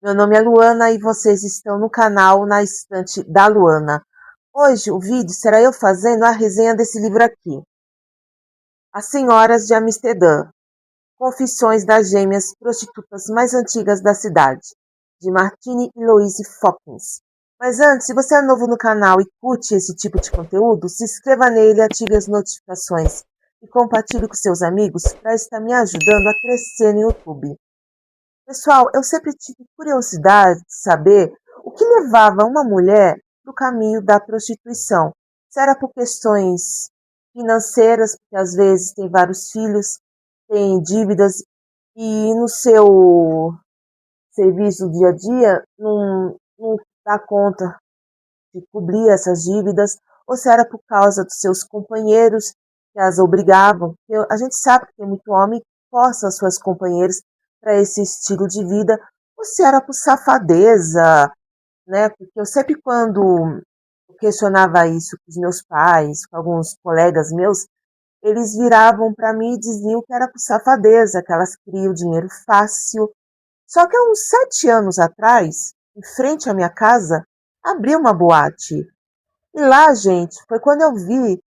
Meu nome é Luana e vocês estão no canal Na Estante da Luana. Hoje o vídeo será eu fazendo a resenha desse livro aqui. As Senhoras de Amsterdã, Confissões das Gêmeas Prostitutas Mais Antigas da Cidade, de Martine e Louise Fokkins. Mas antes, se você é novo no canal e curte esse tipo de conteúdo, se inscreva nele, ative as notificações e compartilhe com seus amigos para estar me ajudando a crescer no YouTube. Pessoal, eu sempre tive curiosidade de saber o que levava uma mulher no caminho da prostituição. Se era por questões financeiras, porque às vezes tem vários filhos, tem dívidas e no seu serviço do dia a dia não dá conta de cobrir essas dívidas, ou se era por causa dos seus companheiros que as obrigavam. A gente sabe que tem muito homem que força as suas companheiras para esse estilo de vida, ou se era por safadeza, né? Porque eu sempre quando eu questionava isso com os meus pais, com alguns colegas meus, eles viravam para mim e diziam que era por safadeza, que elas queriam dinheiro fácil. Só que há uns 7 anos atrás, em frente à minha casa, abriu uma boate. E lá, gente, foi quando eu vi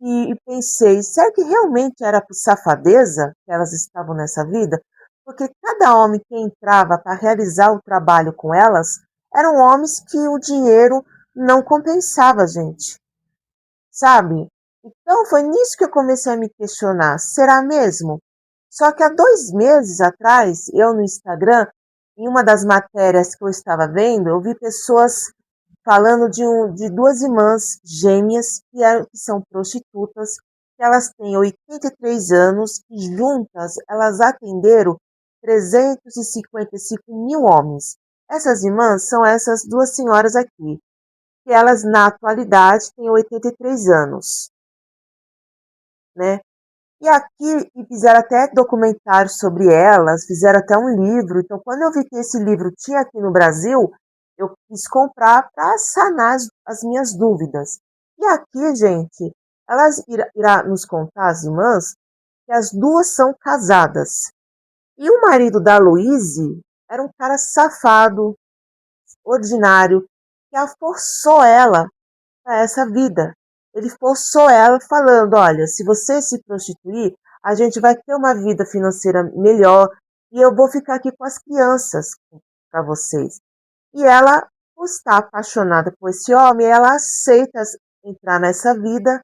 e pensei, será que realmente era por safadeza que elas estavam nessa vida? Porque cada homem que entrava para realizar o trabalho com elas eram homens que o dinheiro não compensava, gente, sabe? Então foi nisso que eu comecei a me questionar, será mesmo? Só que há 2 meses atrás, eu no Instagram, em uma das matérias que eu estava vendo, eu vi pessoas falando de duas irmãs gêmeas que são prostitutas, que elas têm 83 anos e juntas elas atenderam 355 mil homens. Essas irmãs são essas duas senhoras aqui, que elas na atualidade têm 83 anos, né? E aqui fizeram até documentário sobre elas, fizeram até um livro. Então, quando eu vi que esse livro tinha aqui no Brasil, eu quis comprar para sanar as minhas dúvidas. E aqui, gente, elas irá nos contar, as irmãs, que as duas são casadas. E o marido da Louise era um cara safado, ordinário, que a forçou ela para essa vida. Ele forçou ela falando, olha, se você se prostituir, a gente vai ter uma vida financeira melhor e eu vou ficar aqui com as crianças para vocês. E ela, por estar apaixonada por esse homem, ela aceita entrar nessa vida.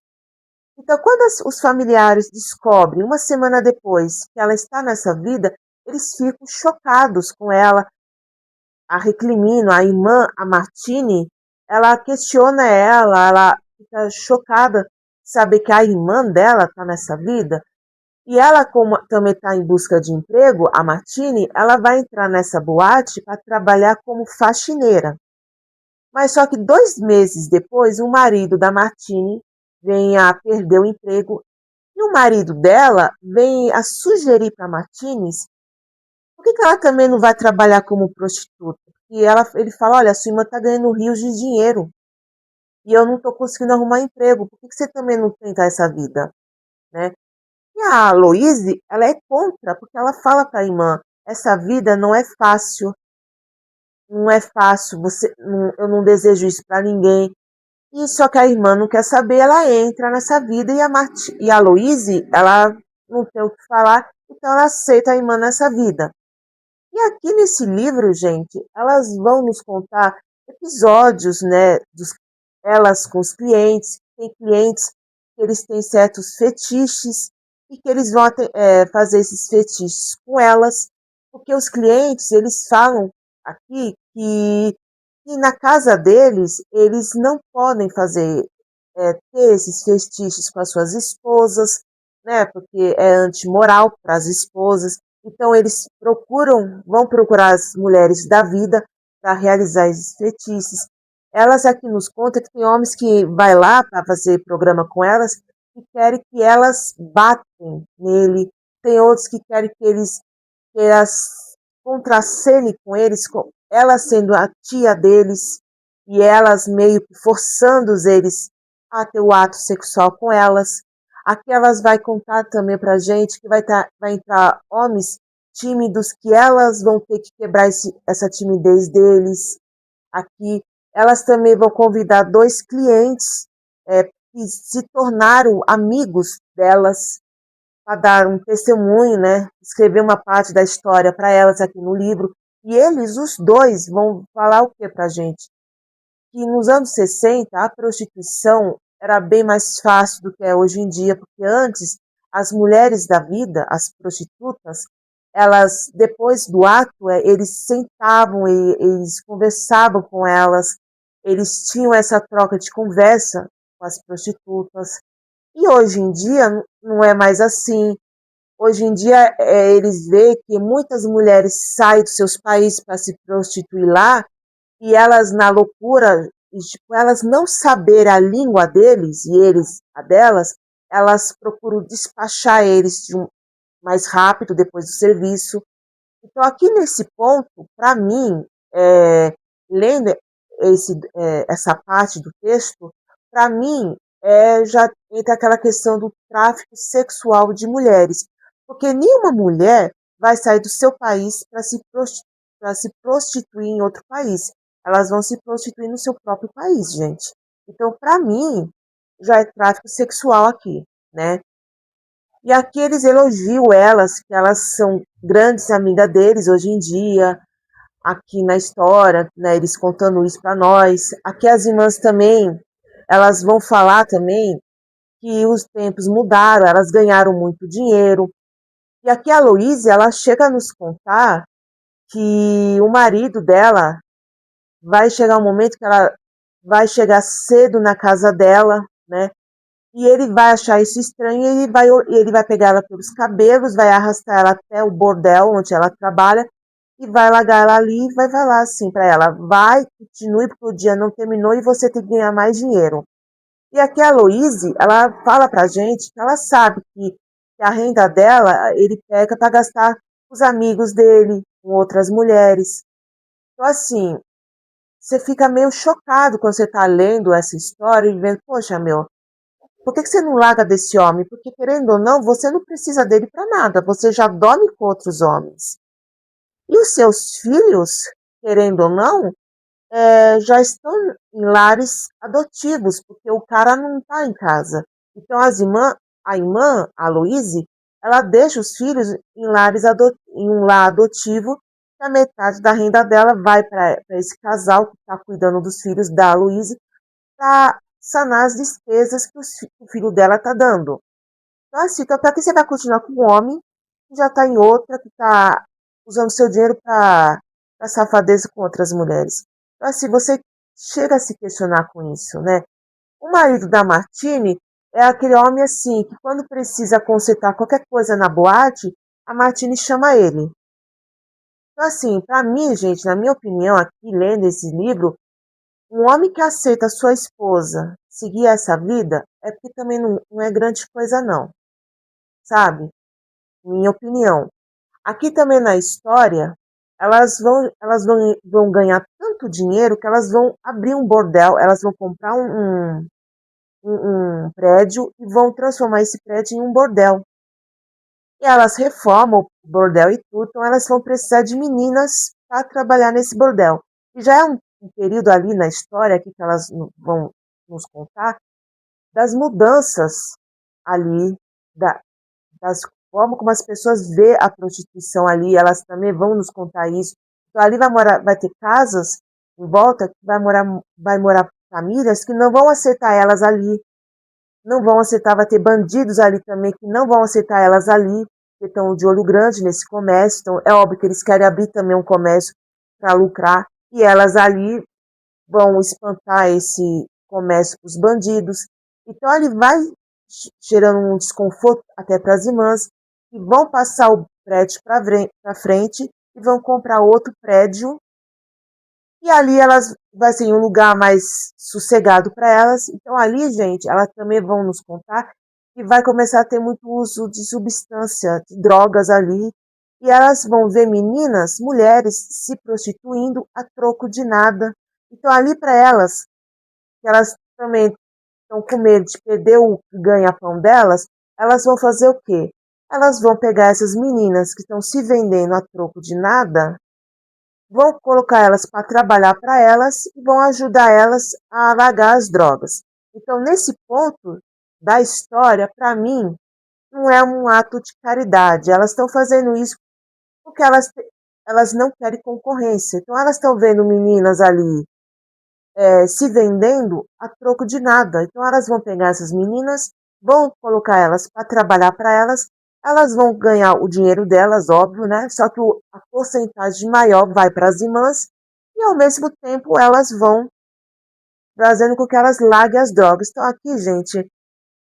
Então, quando os familiares descobrem, uma semana depois, que ela está nessa vida, eles ficam chocados com ela. A recrimina, a irmã, a Martine, ela questiona ela fica chocada de saber que a irmã dela está nessa vida. E ela, como também está em busca de emprego, a Martine, ela vai entrar nessa boate para trabalhar como faxineira. Mas só que 2 meses depois, o marido da Martine vem a perder o emprego e o marido dela vem a sugerir para a Martines por que ela também não vai trabalhar como prostituta? E ele fala, olha, a sua irmã está ganhando rios de dinheiro e eu não estou conseguindo arrumar emprego. Por que você também não tenta essa vida? Né? E a Louise, ela é contra, porque ela fala para a irmã, essa vida não é fácil, não é fácil, eu não desejo isso para ninguém. E só que a irmã não quer saber, ela entra nessa vida e a Louise, ela não tem o que falar, então ela aceita a irmã nessa vida. E aqui nesse livro, gente, elas vão nos contar episódios, né, elas com os clientes, tem clientes que eles têm certos fetiches e que eles vão fazer esses fetiches com elas, porque os clientes, eles falam aqui que na casa deles, eles não podem ter esses fetiches com as suas esposas, né, porque é antimoral para as esposas. Então eles vão procurar as mulheres da vida para realizar esses fetiches. Elas aqui nos contam que tem homens que vai lá para fazer programa com elas e querem que elas batem nele. Tem outros que querem que elas contracenem com eles, com ela sendo a tia deles e elas meio que forçando eles a ter o ato sexual com elas. Aqui elas vai contar também pra gente que vai entrar homens tímidos, que elas vão ter que quebrar essa timidez deles aqui. Elas também vão convidar dois clientes que se tornaram amigos delas para dar um testemunho, né? Escrever uma parte da história para elas aqui no livro. E eles, os dois, vão falar o que para a gente? Que nos anos 60 a prostituição era bem mais fácil do que é hoje em dia, porque antes as mulheres da vida, as prostitutas, elas depois do ato, eles sentavam e eles conversavam com elas, eles tinham essa troca de conversa com as prostitutas. E hoje em dia não é mais assim. Hoje em dia eles veem que muitas mulheres saem dos seus países para se prostituir lá e elas na loucura, tipo, elas não saber a língua deles e eles a delas, elas procuram despachar eles mais rápido depois do serviço. Então aqui nesse ponto, para mim, lendo essa parte do texto, para mim já entra aquela questão do tráfico sexual de mulheres, porque nenhuma mulher vai sair do seu país para se prostituir em outro país. Elas vão se prostituir no seu próprio país, gente. Então, para mim, já é tráfico sexual aqui, né? E aqui eles elogiam elas, que elas são grandes amigas deles hoje em dia, aqui na história, né? Eles contando isso para nós. Aqui as irmãs também, elas vão falar também que os tempos mudaram, elas ganharam muito dinheiro. E aqui a Louise, ela chega a nos contar que o marido dela vai chegar um momento que ela vai chegar cedo na casa dela, né? E ele vai achar isso estranho e ele vai pegar ela pelos cabelos, vai arrastar ela até o bordel onde ela trabalha e vai largar ela ali e vai falar assim para ela: vai, continue porque o dia não terminou e você tem que ganhar mais dinheiro. E aqui a Louise, ela fala pra gente que ela sabe que a renda dela ele pega para gastar com os amigos dele, com outras mulheres. Então assim, você fica meio chocado quando você está lendo essa história e vendo, poxa, meu, por que você não larga desse homem? Porque, querendo ou não, você não precisa dele para nada, você já dorme com outros homens. E os seus filhos, querendo ou não, já estão em lares adotivos, porque o cara não está em casa. Então, a irmã, a Louise, ela deixa os filhos em um lar adotivo, e a metade da renda dela vai para esse casal que está cuidando dos filhos da Louise, para sanar as despesas que o filho dela está dando. Então, assim, para que você vai continuar com um homem que já está em outra, que está usando seu dinheiro para safadeza com outras mulheres? Então, assim, você chega a se questionar com isso, né? O marido da Martine é aquele homem, assim, que quando precisa consertar qualquer coisa na boate, a Martine chama ele. Então, assim, para mim, gente, na minha opinião, aqui, lendo esse livro, um homem que aceita a sua esposa seguir essa vida é porque também não é grande coisa, não, sabe? Minha opinião. Aqui também na história, vão ganhar tanto dinheiro que elas vão abrir um bordel, elas vão comprar um prédio e vão transformar esse prédio em um bordel. E elas reformam o bordel e tudo, então elas vão precisar de meninas para trabalhar nesse bordel. E já é um período ali na história aqui que elas vão nos contar das mudanças ali, da, das formas como as pessoas vê a prostituição ali, elas também vão nos contar isso. Então ali vai ter casas em volta que vai morar famílias que não vão aceitar elas ali, não vão aceitar, vai ter bandidos ali também que não vão aceitar elas ali, que estão de olho grande nesse comércio. Então é óbvio que eles querem abrir também um comércio para lucrar e elas ali vão espantar esse comércio para os bandidos. Então ele vai gerando um desconforto até para as irmãs, que vão passar o prédio para frente e vão comprar outro prédio. E ali elas vai ser um lugar mais sossegado para elas. Então ali, gente, elas também vão nos contar que vai começar a ter muito uso de substância, de drogas ali. E elas vão ver meninas, mulheres, se prostituindo a troco de nada. Então ali para elas, que elas também estão com medo de perder o ganha-pão delas, elas vão fazer o quê? elas vão pegar essas meninas que estão se vendendo a troco de nada, vão colocar elas para trabalhar para elas e vão ajudar elas a largar as drogas. Então, nesse ponto da história, para mim, não é um ato de caridade. Elas estão fazendo isso porque elas não querem concorrência. Então, elas estão vendo meninas ali se vendendo a troco de nada. Então, elas vão pegar essas meninas, vão colocar elas para trabalhar para elas, elas vão ganhar o dinheiro delas, óbvio, né? Só que a porcentagem maior vai para as irmãs e, ao mesmo tempo, elas vão fazendo com que elas larguem as drogas. Então, aqui, gente,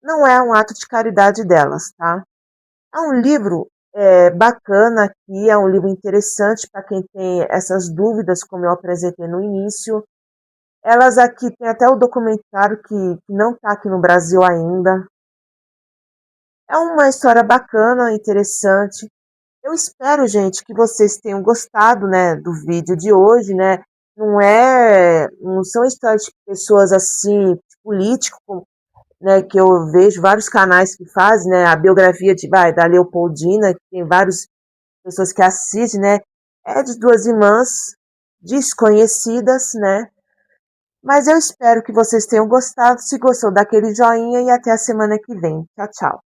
não é um ato de caridade delas, tá? É um livro bacana aqui, é um livro interessante para quem tem essas dúvidas, como eu apresentei no início. Elas aqui tem até o documentário que não está aqui no Brasil ainda. É uma história bacana, interessante. Eu espero, gente, que vocês tenham gostado, né, do vídeo de hoje, né? Não são histórias de pessoas assim, de político, né, que eu vejo vários canais que fazem, né, a biografia da Leopoldina, que tem várias pessoas que assistem, né? É de duas irmãs desconhecidas, né? Mas eu espero que vocês tenham gostado. Se gostou, dá aquele joinha e até a semana que vem. Tchau, tchau.